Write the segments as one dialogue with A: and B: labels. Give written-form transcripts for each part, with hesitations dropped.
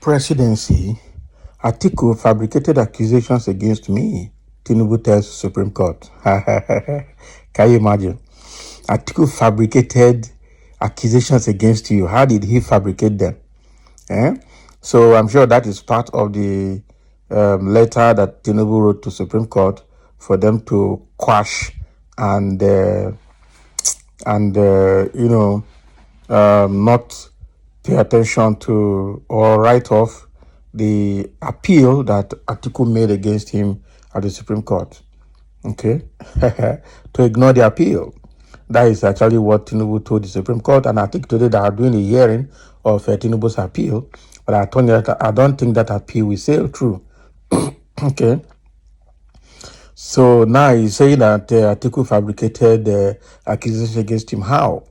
A: presidency, Atiku fabricated accusations against me, Tinubu tells Supreme Court. Can you imagine? Atiku fabricated accusations against you. How did he fabricate them? Eh? So I'm sure that is part of the letter that Tinubu wrote to Supreme Court for them to quash and not pay attention to or write off the appeal that Atiku made against him at the Supreme Court. Okay? To ignore the appeal. That is actually what Tinubu told the Supreme Court, and I think today they are doing a hearing of Tinubu's appeal, but I told you that I don't think that appeal will sail through. Okay? So now he's saying that Atiku fabricated accusations against him. How?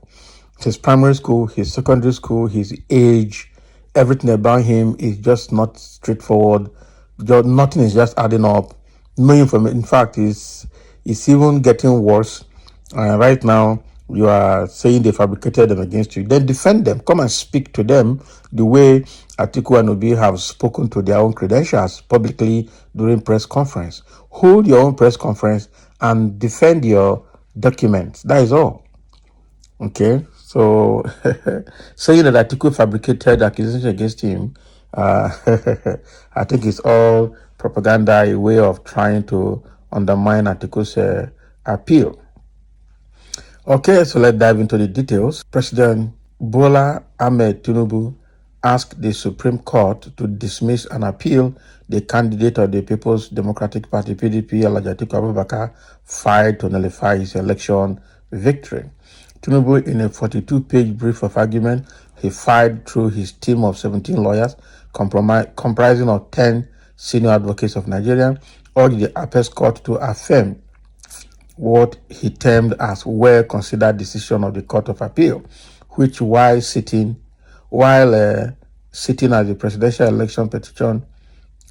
A: His primary school, his secondary school, his age, everything about him is just not straightforward. Nothing is just adding up. No information. In fact, it's even getting worse. Right now, you are saying they fabricated them against you. Then defend them. Come and speak to them the way Atiku and Obi have spoken to their own credentials publicly during press conference. Hold your own press conference and defend your documents. That is all. Okay, so saying that Atiku fabricated accusations against him, I think it's all propaganda, a way of trying to undermine Atiku's appeal. Okay, so let's dive into the details. President Bola Ahmed Tinubu asked the Supreme Court to dismiss an appeal the candidate of the People's Democratic Party, PDP, Alhaji Atiku Abubakar, filed to nullify his election victory. Tinubu, in a 42-page brief of argument he filed through his team of 17 lawyers, comprising of 10 senior advocates of Nigeria, urged the Apex Court to affirm what he termed as well-considered decision of the Court of Appeal, which while sitting as the Presidential Election Petition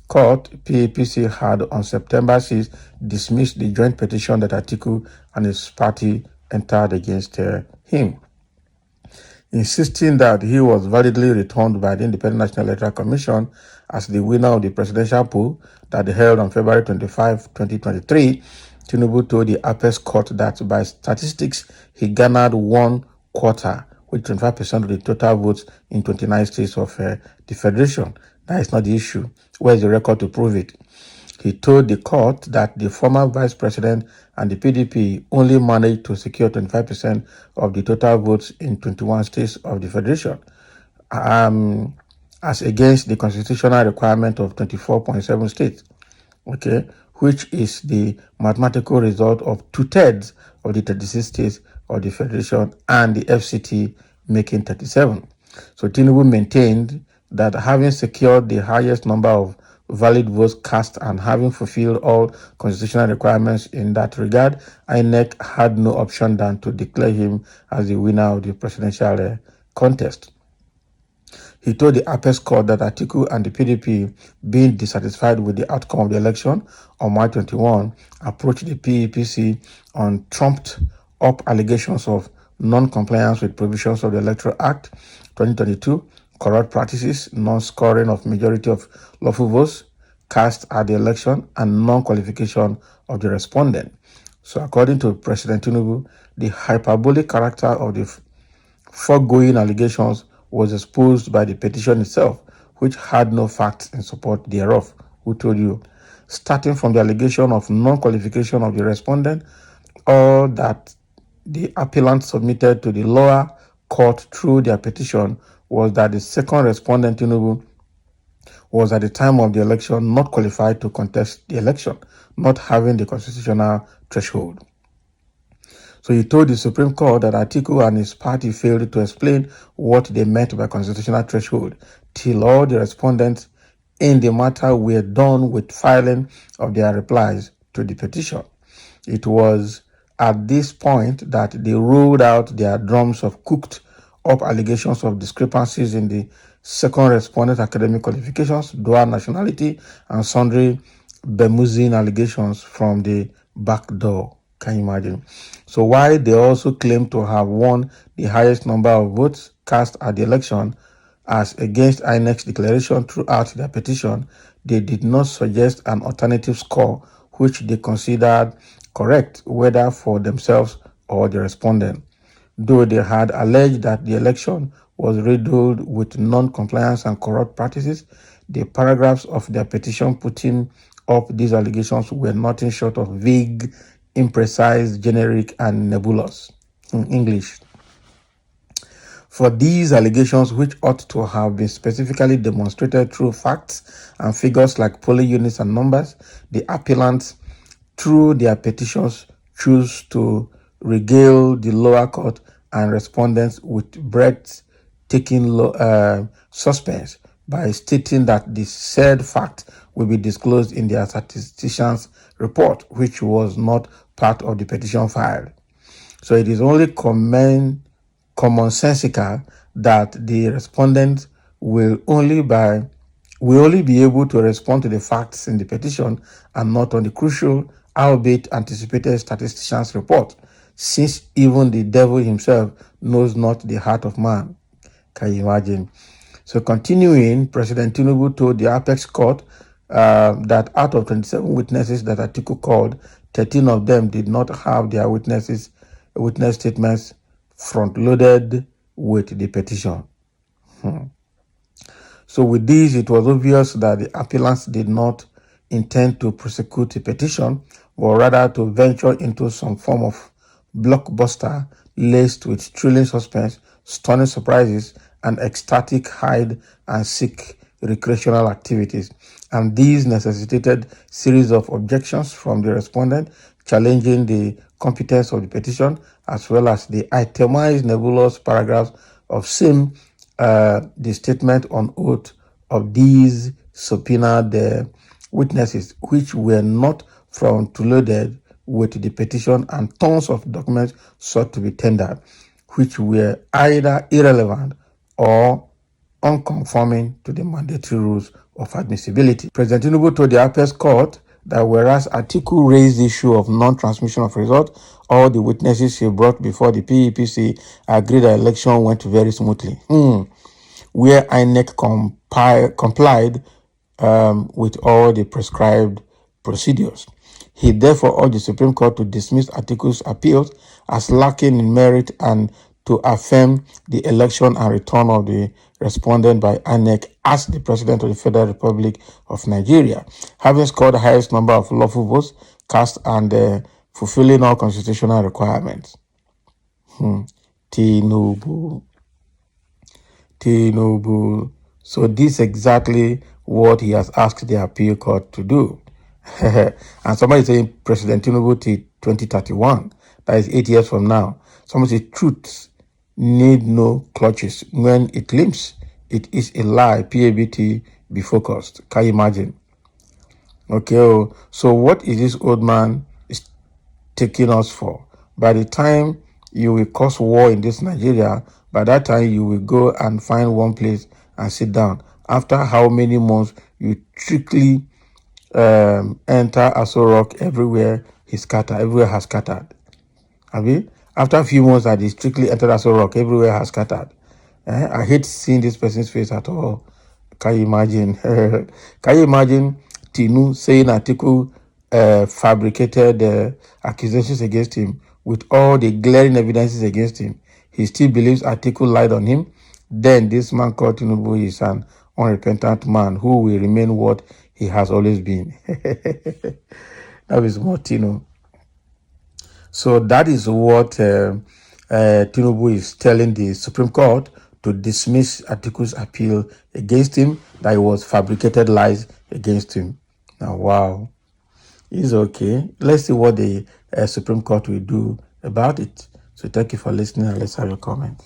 A: Court, PAPC had on September 6 dismissed the joint petition that Atiku and his party entered against him, insisting that he was validly returned by the Independent National Electoral Commission as the winner of the presidential poll that they held on February 25, 2023. Tinubu told the Apex Court that by statistics, he garnered 1/4, with 25% of the total votes in 29 states of the Federation. That is not the issue. Where is the record to prove it? He told the court that the former vice president and the PDP only managed to secure 25% of the total votes in 21 states of the Federation, as against the constitutional requirement of 24.7 states. Okay, which is the mathematical result of 2/3 of the 36 states of the Federation and the FCT making 37. So Tinubu maintained that having secured the highest number of valid votes cast and having fulfilled all constitutional requirements in that regard, INEC had no option than to declare him as the winner of the presidential contest. He told the Apex Court that Atiku and the PDP, being dissatisfied with the outcome of the election on March 21, approached the PAPC on trumped-up allegations of non-compliance with provisions of the Electoral Act 2022, corrupt practices, non-scoring of majority of lawful votes cast at the election, and non-qualification of the respondent. So according to President Tinubu, the hyperbolic character of the foregoing allegations was exposed by the petition itself, which had no facts in support thereof. Who told you? Starting from the allegation of non-qualification of the respondent, all that the appellant submitted to the lower court through their petition was that the second respondent, Tinubu, was at the time of the election not qualified to contest the election, not having the constitutional threshold. So he told the Supreme Court that Atiku and his party failed to explain what they meant by constitutional threshold till all the respondents in the matter were done with filing of their replies to the petition. It was at this point that they rolled out their drums of cooked up allegations of discrepancies in the second respondent academic qualifications, dual nationality, and sundry bemusing allegations from the back door. Can you imagine? So while they also claim to have won the highest number of votes cast at the election, As against INEC's declaration throughout their petition, they did not suggest an alternative score which they considered correct, whether for themselves or the respondent. Though they had alleged that the election was riddled with non-compliance and corrupt practices, the paragraphs of their petition putting up these allegations were nothing short of vague, imprecise, generic, and nebulous. In English, for these allegations, which ought to have been specifically demonstrated through facts and figures like polling units and numbers, the appellants, through their petitions, choose to regale the lower court and respondents with breathtaking suspense by stating that the said fact will be disclosed in their statistician's report, which was not part of the petition filed. So it is only commonsensical that the respondent will only be able to respond to the facts in the petition and not on the crucial, albeit anticipated statistician's report, since even the devil himself knows not the heart of man. Can you imagine? So continuing, President Tinubu told the Apex Court that out of 27 witnesses that Atiku called, 13 of them did not have their witness statements front-loaded with the petition. So with this, it was obvious that the appellants did not intend to prosecute the petition, but rather to venture into some form of blockbuster laced with thrilling suspense, stunning surprises, and ecstatic hide-and-seek recreational activities. And these necessitated series of objections from the respondent, challenging the competence of the petition, as well as the itemized nebulous paragraphs of the statement on oath of these subpoenaed witnesses, which were not front-loaded with the petition, and tons of documents sought to be tendered, which were either irrelevant or unconforming to the mandatory rules of admissibility. President Tinubu told the Apex Court that whereas Atiku raised the issue of non-transmission of results, all the witnesses he brought before the PEPC agreed the election went very smoothly. Where INEC complied with all the prescribed procedures. He therefore urged the Supreme Court to dismiss Atiku's appeals as lacking in merit and to affirm the election and return of the respondent by INEC as the President of the Federal Republic of Nigeria, having scored the highest number of lawful votes cast and fulfilling all constitutional requirements. Tinubu. So this is exactly what he has asked the appeal court to do. And somebody is saying President Tinubu till 2031. That is 8 years from now. Somebody says truth need no clutches. When it limps, it is a lie. PABT, be focused. Can you imagine? Okay, so what is this old man is taking us for? By the time you will cause war in this Nigeria, by that time you will go and find one place and sit down. After how many months you strictly enter Aso Rock, everywhere has scattered. After a few months that he strictly entered Aso Rock, everywhere has scattered. I hate seeing this person's face at all. Can you imagine? Can you imagine Tinu saying Atiku fabricated accusations against him with all the glaring evidences against him? He still believes Atiku lied on him. Then this man called Tinubu is an unrepentant man who will remain what he has always been. That is more Tinu. So that is what Tinubu is telling the Supreme Court to dismiss Atiku's appeal against him, that it was fabricated lies against him. Now, wow. It's okay. Let's see what the Supreme Court will do about it. So thank you for listening and let's have your comment.